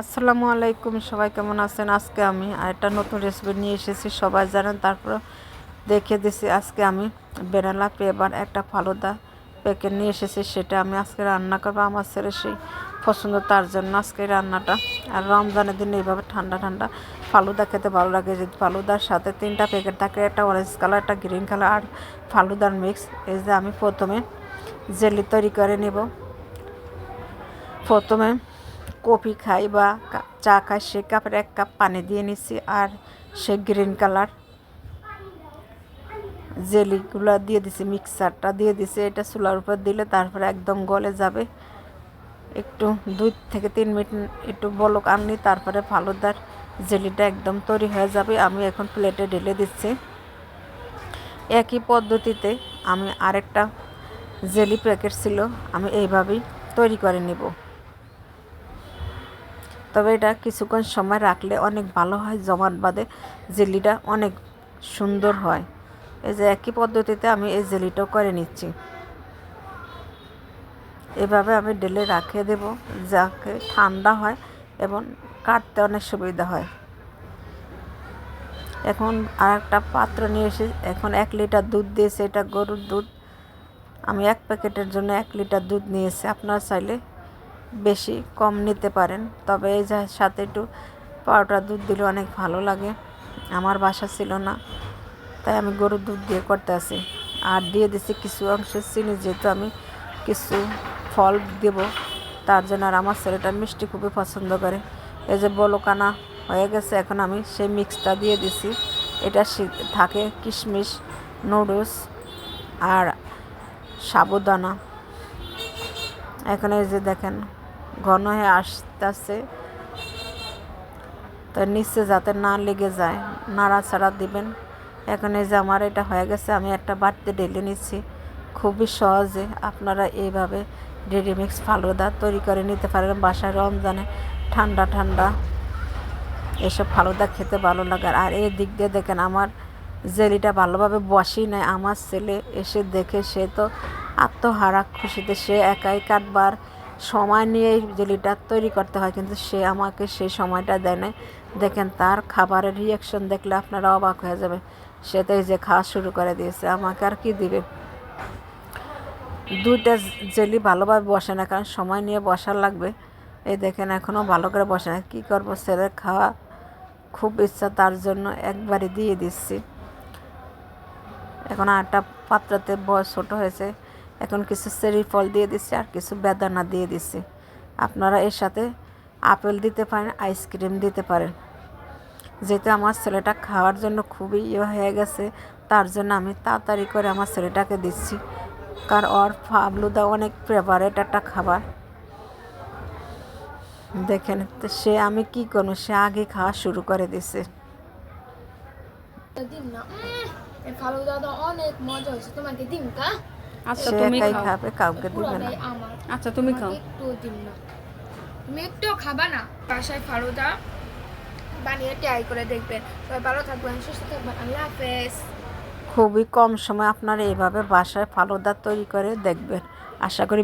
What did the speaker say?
আসসালামু আলাইকুম, সবাই কেমন আছেন? আজকে আমি আরেকটা নতুন রেসিপি নিয়ে এসেছি, সবাই জানেন। তারপর দেখে দিছি আজকে আমি ভ্যানিলা ফ্লেভার একটা ফালুদা প্যাকেট নিয়ে এসেছি, সেটা আমি আজকে রান্না করবো। আমার ছেলে সেই পছন্দ, তার জন্য আজকে রান্নাটা। আর রমজানের দিন এইভাবে ঠান্ডা ঠান্ডা ফালুদা খেতে ভালো লাগে। যদি ফালুদার সাথে 3টা প্যাকেট থাকে, একটা অরেঞ্জ কালার, একটা গ্রিন কালার আর ফালুদার মিক্স। এই যে আমি প্রথমে জেলি তৈরি করে নেব। প্রথমে কফি খাই বা চা খাই, সে কাপের 1 কাপ পানি দিয়ে নিচ্ছি। আর সে গ্রিন কালার জেলিগুলো দিয়ে দিছি, মিক্সারটা দিয়ে দিছি। এটা চুলার উপর দিলে তারপরে একদম গলে যাবে। একটু 2 থেকে 3 মিনিট একটু বলক আনলি, তারপরে ফালুদার জেলিটা একদম তৈরি হয়ে যাবে। আমি এখন প্লেটে ঢেলে দিচ্ছি। একই পদ্ধতিতে আমি আরেকটা জেলি প্যাকেট ছিল, আমি এইভাবেই তৈরি করে নেব। তবে এটা কিছুক্ষণ সময় রাখলে অনেক ভালো হয়, জমাট বাঁধে, জেলিটা অনেক সুন্দর হয়। এই যে একই পদ্ধতিতে আমি এই জেলিটাও করে নিচ্ছি। এভাবে আমি ঢেলে রাখিয়ে দেব, যাতে ঠান্ডা হয় এবং কাটতে অনেক সুবিধা হয়। এখন আর একটা পাত্র নিয়ে এসে এখন 1 লিটার দুধ দিয়েছে, এটা গরুর দুধ। আমি 1 প্যাকেটের জন্য 1 লিটার দুধ নিয়েছি। আপনারা চাইলে বেশি কম নিতে পারেন, তবে এই যে সাথে একটু পাউডার দুধ দিলে অনেক ভালো লাগে। আমার বাসা ছিল না, তাই আমি গরুর দুধ দিয়ে করতে আসি। আর দিয়ে দিছি কিছু অংশে চিনি, যেহেতু আমি কিছু ফল দেব তার জন্য। আর আমার ছেলেটা মিষ্টি খুবই পছন্দ করে। এই যে বলকানা হয়ে গেছে, এখন আমি সেই মিক্সটা দিয়ে দিছি। এটা থাকে কিশমিশ, নুডলস আর সাবুদানা। এখন এই যে দেখেন ঘন হয়ে আসতেছে, তো নিচে যাতে না লেগে যায় নাড়াচাড়া দিবেন। এখন এই যে আমার এটা হয়ে গেছে, আমি একটা বাটিতে ঢেলে নিচ্ছি। খুবই সহজে আপনারা এইভাবে রেডিমিক্স ফালুদা তৈরি করে নিতে পারেন বাসায়। রমজানে ঠান্ডা ঠান্ডা এসব ফালুদা খেতে ভালো লাগে। আর এই দিক দিয়ে দেখেন আমার জেলিটা ভালোভাবে বসেই নেয়। আমার ছেলে এসে দেখে সে তো আত্মহারা খুশিতে, সে একাই কাটবার সময় নিয়ে জেলিটা তৈরি করতে হয়, কিন্তু সে আমাকে সেই সময়টা দেয় না। দেখেন তার খাবারের রিয়াকশন দেখলে আপনারা অবাক হয়ে যাবে। সে তো এই যে খাওয়া শুরু করে দিয়েছে, আমাকে আর কি দিবে। 2টা জেলি ভালোভাবে বসে না, কারণ সময় নিয়ে বসার লাগবে। এই দেখেন এখনও ভালো করে বসে না। কী করবো, ছেলের খাওয়া খুব ইচ্ছা, তার জন্য একবারে দিয়ে দিচ্ছি। এখন আরেকটা পাত্রতে ছোটো হয়েছে, এখন কিছু চেরি ফল দিয়ে দিচ্ছি আর কিছু বেদানা দিয়ে দিচ্ছি। আপনারা এর সাথে আপেল দিতে পারেন, আইসক্রিম দিতে পারেন। যেহেতু আমার ছেলেটা খাওয়ার জন্য খুবই হয়ে গেছে, তার জন্য আমি তাড়াতাড়ি করে আমার ছেলেটাকে দিচ্ছি, কারণ ওর ফালুদা অনেক ফেভারেট একটা খাবার। দেখেন তো সে, আমি কি করবো, সে আগে খাওয়া শুরু করে দিছে। ফালুদাটা অনেক মজা হয়েছে, তোমাকে দিন কা? আচ্ছা তুমি খাবে, কাউকে দিবে না। আচ্ছা তুমি খাও, একটু দিন না, তুমি একটু খাবা না? বাসায় ফালুদা বানিয়ে ট্রাই করে দেখবেন। সবাই ভালো থাকবেন, সুস্থ থাকবেন, আল্লাহ হাফেজ। খুবই কম সময় আপনারা এইভাবে বাসায় ফালুদা তৈরি করে দেখবেন। আশা করি